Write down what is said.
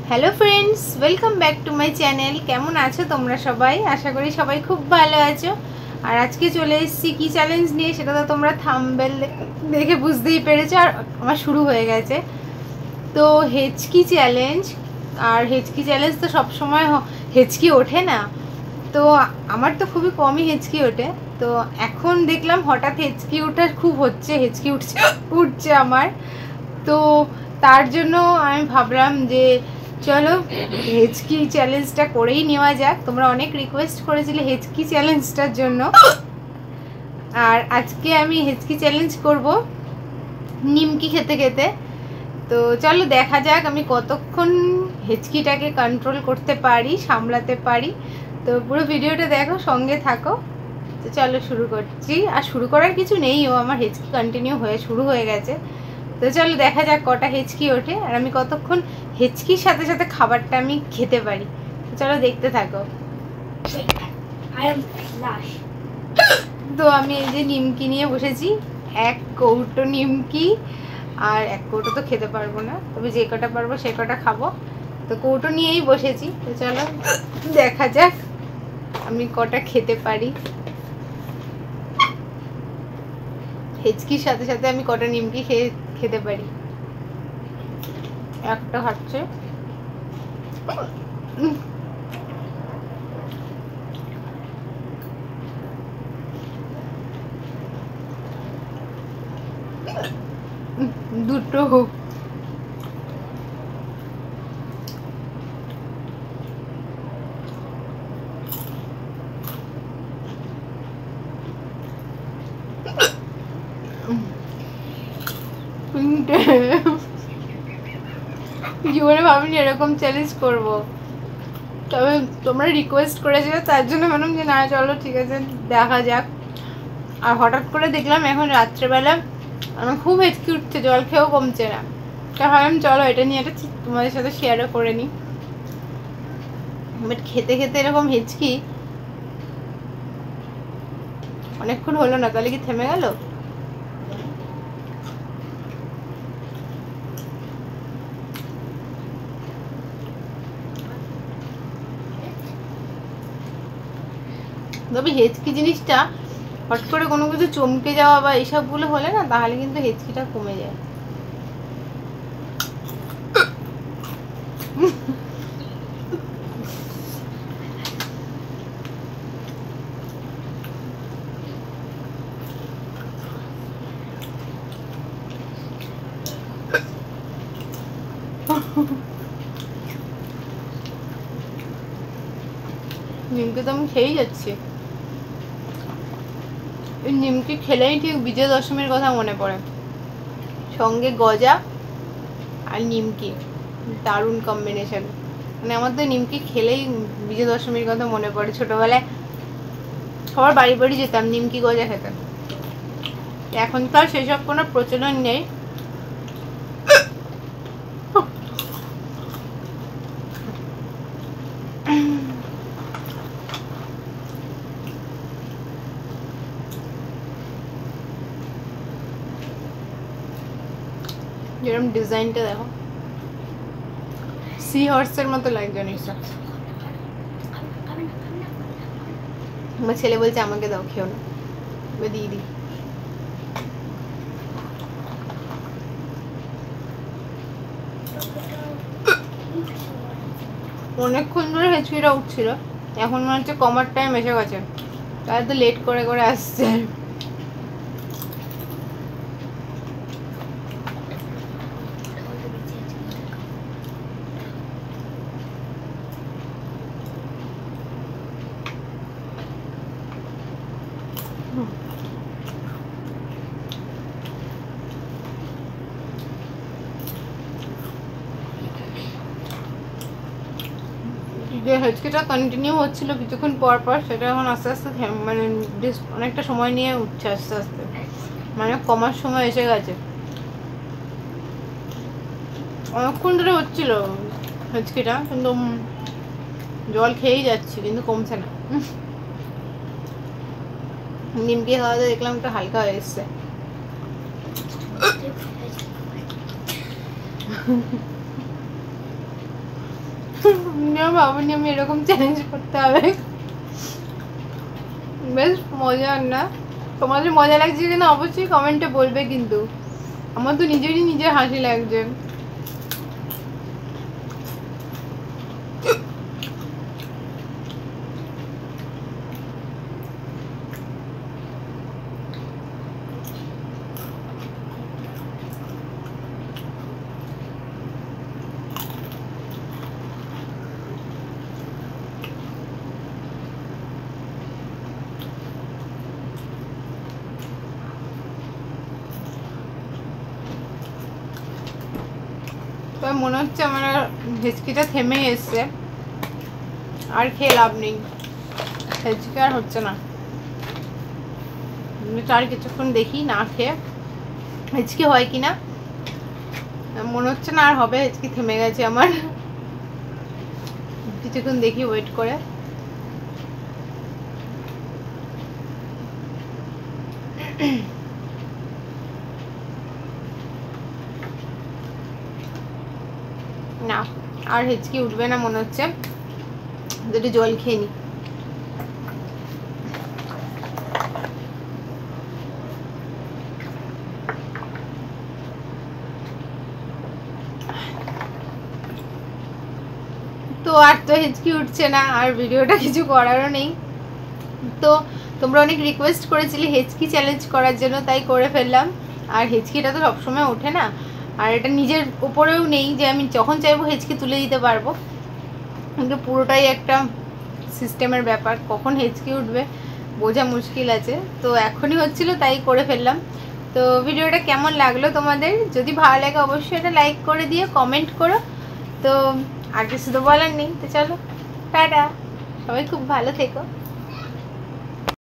Hello friends, welcome back to my channel. কেমন আছো তোমরা সবাই? আশা করি সবাই খুব ভালো আছো। আর আজকে চলে এসেছি কি চ্যালেঞ্জ নিয়ে, সেটা তো তোমরা থাম্বনেল দেখে বুঝতেই পেরেছো। আর আমার শুরু হয়ে গেছে তো হেচকি চ্যালেঞ্জ। আর হেচকি চ্যালেঞ্জ তো সবসময় হেচকি ওঠে না, তো আমার তো খুবই কমই হেচকি ওঠে। তো এখন দেখলাম হঠাৎ হেচকি ওঠা খুব হচ্ছে, হেচকি উঠছে আমার। তো তার জন্য আমি ভাবলাম যে চলো হেচকি চ্যালেঞ্জটা করেই নেওয়া যাক। তোমরা অনেক রিকোয়েস্ট করেছিলে হেচকি চ্যালেঞ্জটার জন্য, আর আজকে আমি হেচকি চ্যালেঞ্জ করব নিমকি খেতে খেতে। তো চলো দেখা যাক আমি কতক্ষণ হেচকিটাকে কন্ট্রোল করতে পারি, সামলাতে পারি। তো পুরো ভিডিওটা দেখো, সঙ্গে থাকো। তো চলো শুরু করছি। আর শুরু করার কিছু নেই, আমার হেচকি কন্টিনিউ হয়ে শুরু হয়ে গেছে। তো চলো দেখা যাক কটা হেচকি ওঠে আর আমি কতক্ষণ হেচকির সাথে সাথে খাবারটা আমি খেতে পারি। তো চলো দেখতে থাকো। তো আমি এই যে নিমকি নিয়ে বসেছি, 1 কৌটো নিমকি। আর 1 কৌটো তো খেতে পারবো না, তবে যে কটা পারবো সে কটা খাবো। তো কৌটো নিয়েই বসেছি। তো চলো দেখা যাক আমি কটা খেতে পারি, হেচকির সাথে সাথে আমি কটা নিমকি খেতে পারি। একটা খাচ্ছে, দুটো জীবনে ভাবিনি এরকম চ্যালেঞ্জ করব, তবে তোমরা রিকোয়েস্ট করেছিলে তার জন্য ভাবলাম যে না চলো ঠিক আছে দেখা যাক। আর হঠাৎ করে দেখলাম এখন রাত্রেবেলা আমার খুব হেঁচকি উঠছে, জল খেয়েও কমছে না। তা ভাবলাম চলো এটা নিয়ে একটা তোমাদের সাথে শেয়ারও করে নিই। বাট খেতে খেতে এরকম হেঁচকি অনেকক্ষণ হলো না, তাহলে কি থেমে গেল? তবে হেঁচকি জিনিসটা হট করে কোনো কিছু চমকে যাওয়া বা এইসবগুলো হলে না, তাহলে কিন্তু হেঁচকিটা কমে যায়। নিমকি তো আমি খেয়েই যাচ্ছি। এই নিমকি খেলেই ঠিক বিজয়া দশমীর কথা মনে পড়ে, সঙ্গে গজা আর নিমকি, দারুণ কম্বিনেশন। মানে আমার তো নিমকি খেলেই বিজয়া দশমীর কথা মনে পড়ে। ছোটবেলায় সবার বাড়ি বাড়ি যেতাম নিমকি গজা খেতে। এখন তো আর সেসব কোনো প্রচলন নেই। যেরকম ডিজাইনটা দেখো, সি হর্সের মতো লাগছে জিনিসটা। আমার ছেলে বলছে আমাকে দাও, খেও না, দিয়ে দিই। অনেকক্ষণ ধরে হেঁচকিটা উঠছিল, এখন মনে হচ্ছে কমার টাইম এসে গেছে, তাই তো লেট করে করে আসছে। যে হেঁচকিটা কন্টিনিউ হচ্ছিল কিছুক্ষণ পর পর, সেটা এখন আস্তে আস্তে মানে অনেকটা সময় নিয়ে উঠছে আস্তে আস্তে, মানে কমার সময় এসে গেছে। অনেকক্ষণ ধরে হচ্ছিল হেঁচকিটা, কিন্তু জল খেয়েই যাচ্ছি কিন্তু কমছে না। নিমকি খাওয়াতে দেখলাম একটু হালকা হয়ে এসছে। ভাবনি আমি এরকম চ্যালেঞ্জ করতে হবে। বেশ মজার না? তোমাদের মজা লাগছে কিনা অবশ্যই কমেন্টে বলবে, কিন্তু আমার তো নিজের হাসি লাগছে। মনে হচ্ছে আমার হিচকিটা থেমে এসছে, আর খেয়ে লাভ নেই, হিচকি আর হচ্ছে না। আর কিছুক্ষণ দেখি না খেয়ে হিচকি হয় কিনা, মনে হচ্ছে না আর হবে, হিচকি থেমে গেছে আমার। কিছুক্ষণ দেখি ওয়েট করে। না আর হিচকি উঠবে না মনে হচ্ছে, একটু জল খেয়ে নি। তো আর তো হিচকি উঠছে না, আর ভিডিওটা কিছু করারও নেই। তো তোমরা অনেক রিকোয়েস্ট করেছিলে হিচকি চ্যালেঞ্জ করার জন্য, তাই করে ফেললাম। আর হিচকিটা তো সবসময় ওঠে না, আর এটা নিজের উপরেও নেই যে আমি যখন চাইবো হিচকি তুলে দিতে পারবো, কিন্তু পুরোটাই একটা সিস্টেমের ব্যাপার, কখন হিচকি উঠবে বোঝা মুশকিল আছে। তো এখনই হচ্ছিল তাই করে ফেললাম। তো ভিডিওটা কেমন লাগলো তোমাদের? যদি ভালো লাগে অবশ্যই এটা লাইক করে দিয়ে কমেন্ট করো। তো আর কিছু তো বলার নেই, তো চলো টাটা, সবাই খুব ভালো থেকো।